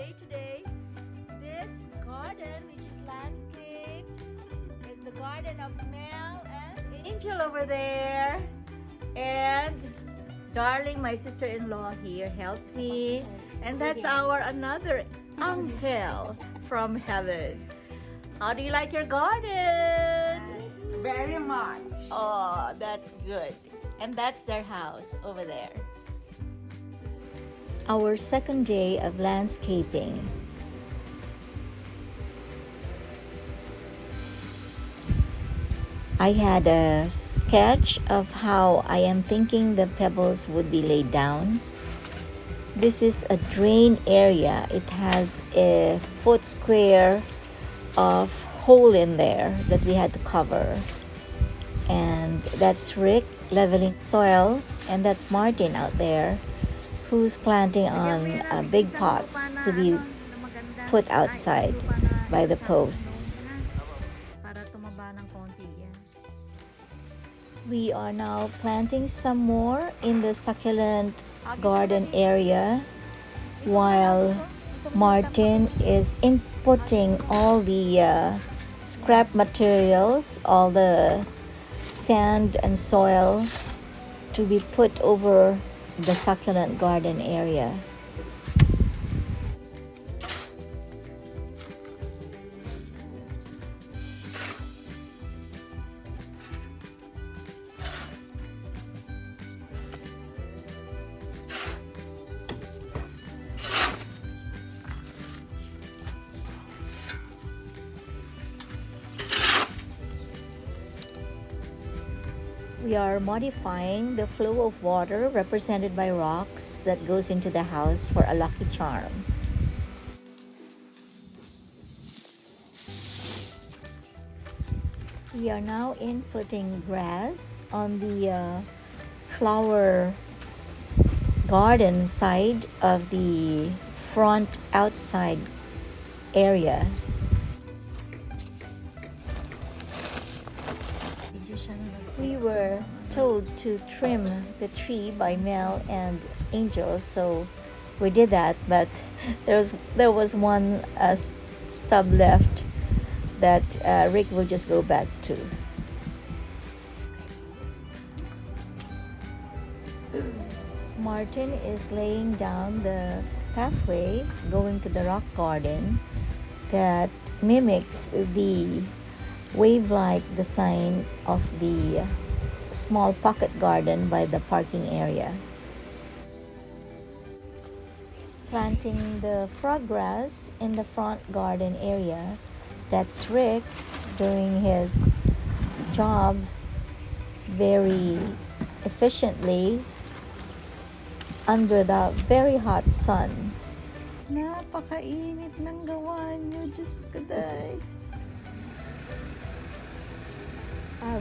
day today. This garden, which is landscaped, is the garden of Mel and Angel over there. And darling, my sister-in-law here helped me. And that's our another Angel from heaven. How do you like your garden? Very much. Oh, that's good. And that's their house over there. Our second day of landscaping. I had a sketch of how I am thinking the pebbles would be laid down. This is a drain area. It has a foot square of hole in there that we had to cover. And that's Rick leveling soil, and that's Martin out there who's planting on big pots to be put outside by the posts. We are now planting some more in the succulent garden area while Martin is inputting all the scrap materials, all the sand and soil to be put over the succulent garden area. We are modifying the flow of water represented by rocks that goes into the house for a lucky charm. We are now inputting grass on the flower garden side of the front outside area. We were told to trim the tree by Mel and Angel, so we did that, but there was one stub left that Rick will just go back to. Martin is laying down the pathway going to the rock garden that mimics the wave-like design of the small pocket garden by the parking area. Planting the frog grass in the front garden area. That's Rick doing his job very efficiently under the very hot sun. Napakainit ng gawa niyo, Diyos ko day.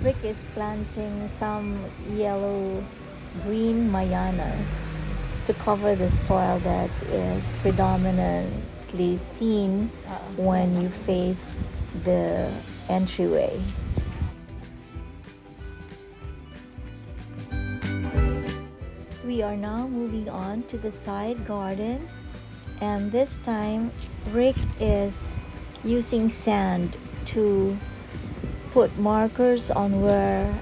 Rick is planting some yellow-green mayana to cover the soil that is predominantly seen when you face the entryway. We are now moving on to the side garden, and this time Rick is using sand to put markers on where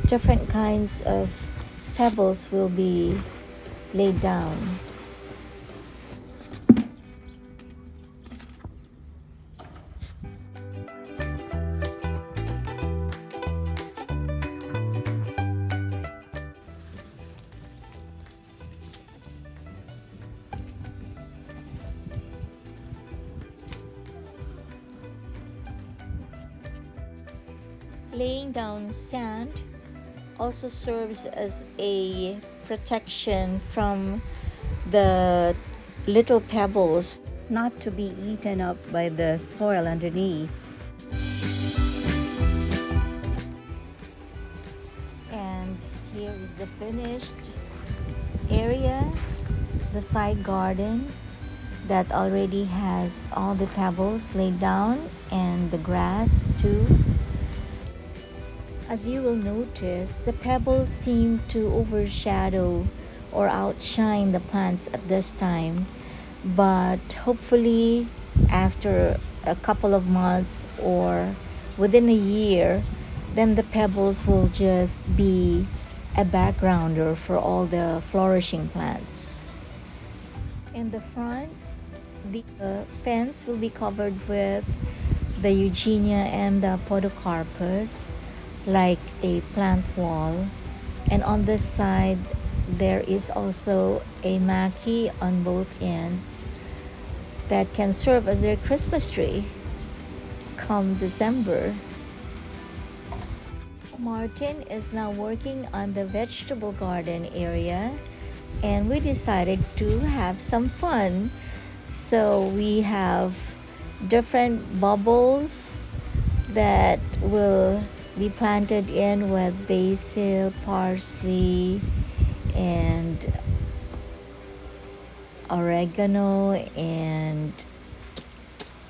different kinds of pebbles will be laid down. Laying down sand also serves as a protection from the little pebbles not to be eaten up by the soil underneath. And here is the finished area, the side garden that already has all the pebbles laid down and the grass too. As you will notice, the pebbles seem to overshadow or outshine the plants at this time, but hopefully after a couple of months or within a year, then the pebbles will just be a backgrounder for all the flourishing plants. In the front, the fence will be covered with the eugenia and the podocarpus, like a plant wall. And on this side, there is also a maki on both ends that can serve as their Christmas tree come December. Martin is now working on the vegetable garden area, and we decided to have some fun. So we have different bubbles that will be planted in with basil, parsley, and oregano and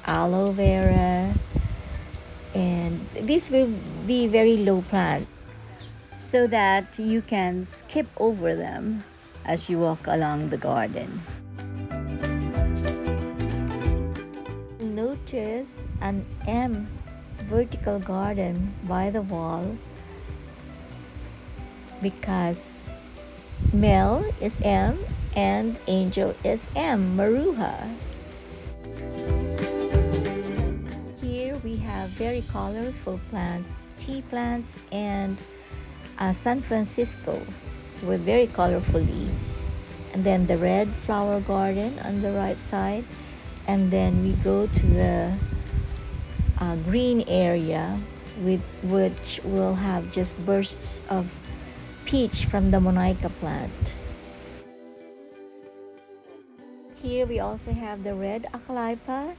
aloe vera, and these will be very low plants so that you can skip over them as you walk along the garden. Notice an M vertical garden by the wall because Mel is M and Angel is M, Maruha. Here we have very colorful plants, tea plants, and San Francisco with very colorful leaves. And then the red flower garden on the right side. And then we go to the green area with which will have just bursts of peach from the Monica plant. Here we also have the red acalaipa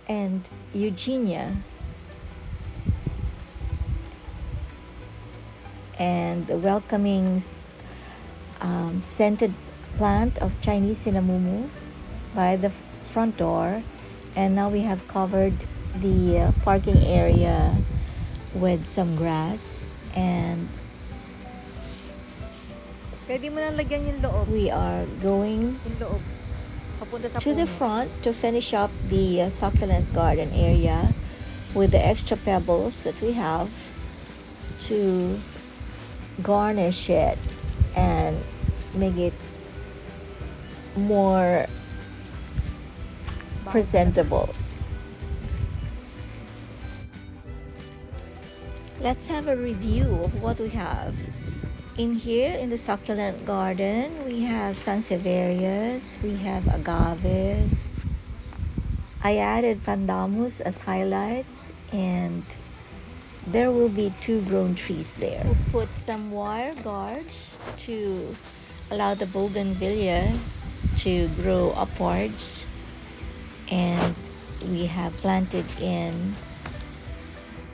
and eugenia, and the welcoming scented plant of Chinese cinnamon by the front door. And now we have covered the parking area with some grass, and pwede mo nang lagyan yung loob. We are going Yung loob. Papunta sa to the puno. front to finish up the succulent garden area with the extra pebbles that we have to garnish it and make it more presentable. Let's have a review of what we have. In here, in the succulent garden, we have sansevierias, we have agaves. I added pandanus as highlights, and there will be 2 grown trees there. We'll put some wire guards to allow the bougainvillea to grow upwards, and we have planted in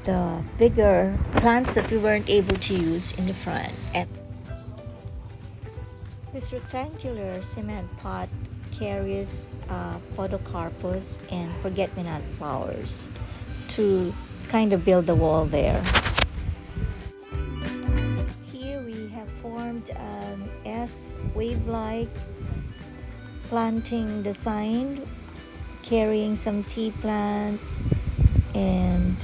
the bigger plants that we weren't able to use in the front. And this rectangular cement pot carries podocarpus and forget-me-not flowers to kind of build the wall there. Here we have formed an S wave-like planting design carrying some tea plants and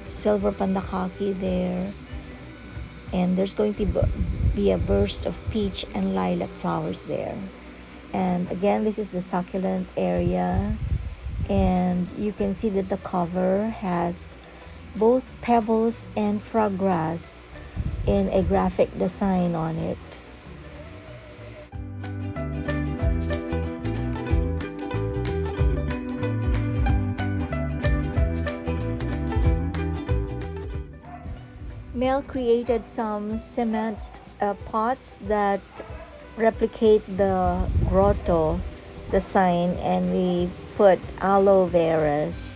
silver pandakaki there, and there's going to be a burst of peach and lilac flowers there. And again, this is the succulent area, and you can see that the cover has both pebbles and frog grass in a graphic design on it. Mel created some cement pots that replicate the grotto design, and we put aloe veras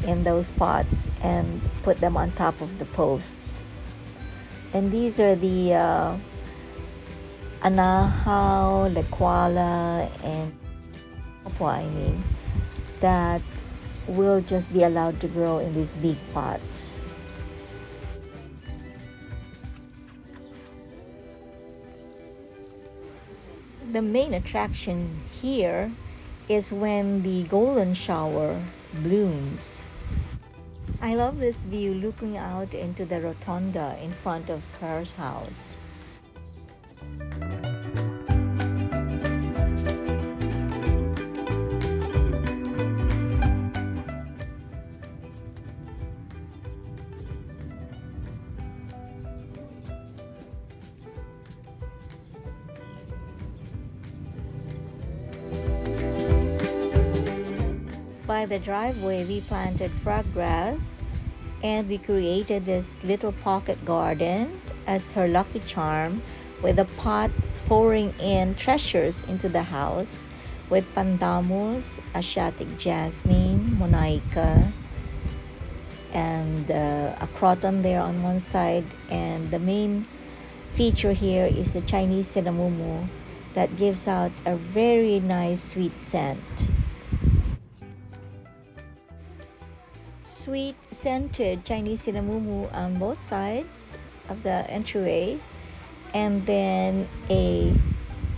in those pots and put them on top of the posts. And these are the anahaw, lequala, and papua, that will just be allowed to grow in these big pots. the main attraction here is when the golden shower blooms. I love this view looking out into the rotunda in front of her house. By the driveway, we planted frog grass and we created this little pocket garden as her lucky charm, with a pot pouring in treasures into the house with pandanus, Asiatic jasmine, monaika, and a croton there on one side. And the main feature here is the Chinese cinnamon that gives out a very nice sweet scent. Sweet scented Chinese cinnamon on both sides of the entryway, and then a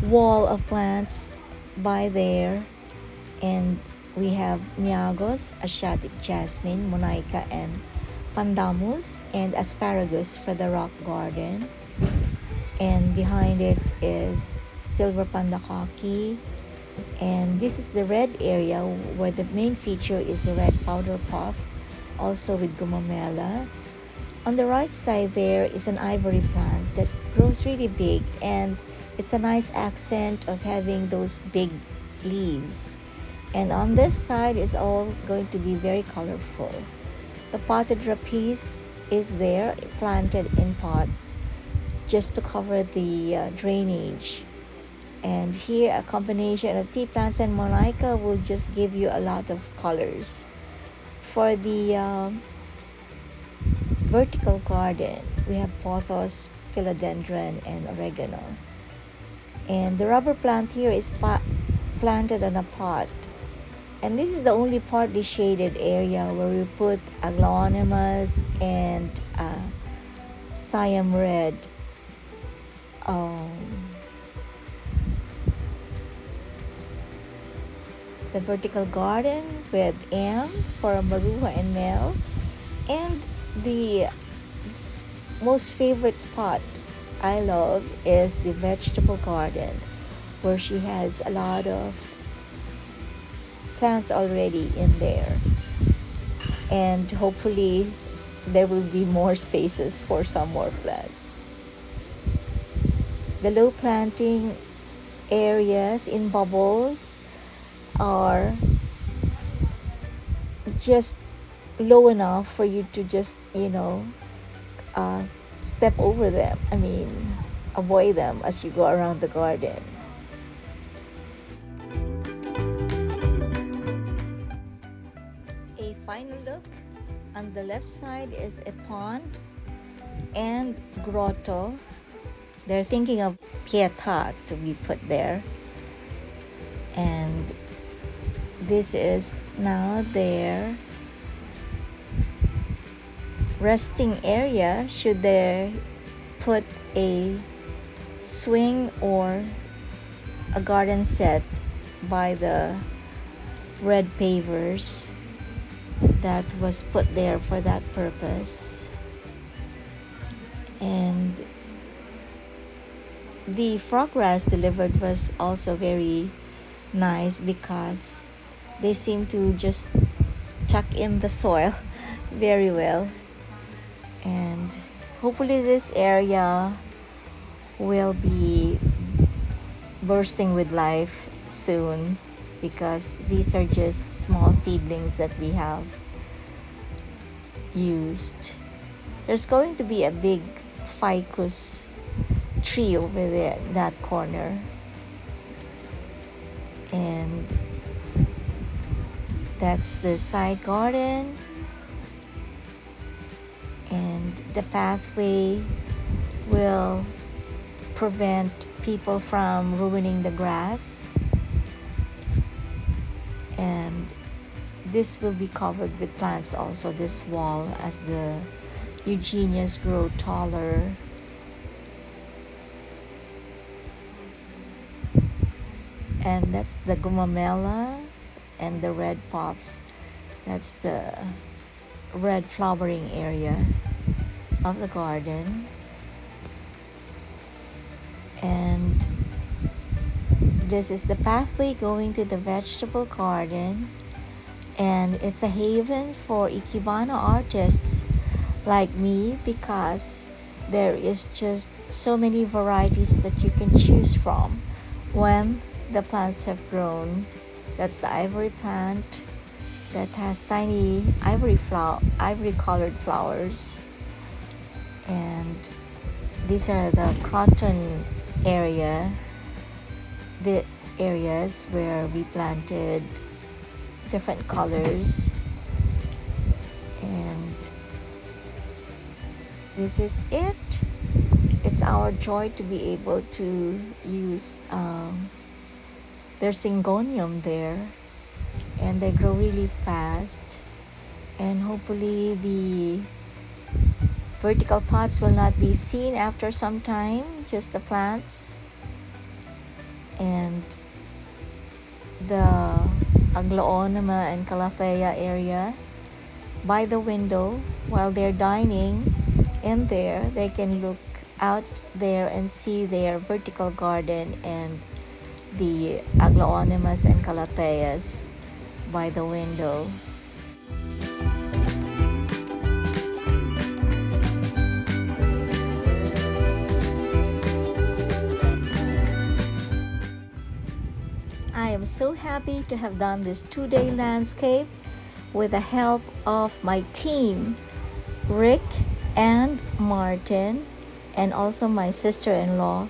wall of plants by there, and we have miagos, Asiatic jasmine, monaika, and pandanus, and asparagus for the rock garden. And behind it is silver pandakaki, and this is the red area where the main feature is the red powder puff, also with gumamela. On the right side there is an ivory plant that grows really big, and it's a nice accent of having those big leaves. And on this side is all going to be very colorful. The potted rapice is there, planted in pots just to cover the drainage. And here a combination of tea plants and monaika will just give you a lot of colors. For the vertical garden, we have pothos, philodendron, and oregano. And the rubber plant here is planted on a pot. And this is the only partly shaded area where we put aglaonemas and Siam red. The vertical garden with M for Maruha and Mel. And the most favorite spot I love is the vegetable garden, where she has a lot of plants already in there, and hopefully there will be more spaces for some more plants. The low planting areas in bubbles are just low enough for you to just step over them, avoid them as you go around the garden. A final look on the left side is a pond and grotto. They're thinking of pietà to be put there, and this is now their resting area should they put a swing or a garden set by the red pavers that was put there for that purpose. And the frog grass delivered was also very nice because they seem to just tuck in the soil very well. And hopefully this area will be bursting with life soon, because these are just small seedlings that we have used. There's going to be a big ficus tree over there in that corner, and that's the side garden. And the pathway will prevent people from ruining the grass, and this will be covered with plants also, this wall, as the eugenias grow taller. And that's the gumamela and the red poth. That's the red flowering area of the garden. And this is the pathway going to the vegetable garden, and it's a haven for Ikebana artists like me because there is just so many varieties that you can choose from when the plants have grown. That's the ivory plant that has tiny ivory colored flowers, and these are the croton area, the areas where we planted different colors. And this is it. It's our joy to be able to use there's syngonium there, and they grow really fast, and hopefully the vertical pots will not be seen after some time, just the plants. And the aglaonema and calathea area by the window, while they're dining in there, they can look out there and see their vertical garden and the aglaonemas and calatheas by the window. I am so happy to have done this 2-day landscape with the help of my team, Rick and Martin, and also my sister-in-law,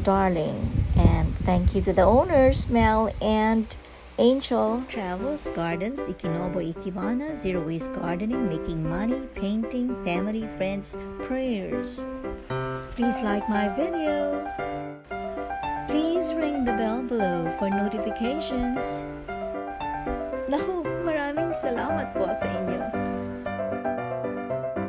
Darling. And thank you to the owners, Mel and Angel. Travels, Gardens, Ikinobo, Ikebana, Zero Waste Gardening, Making Money, Painting, Family, Friends, Prayers. Please like my video. Please ring the bell below for notifications. Naku, maraming salamat po sa inyo.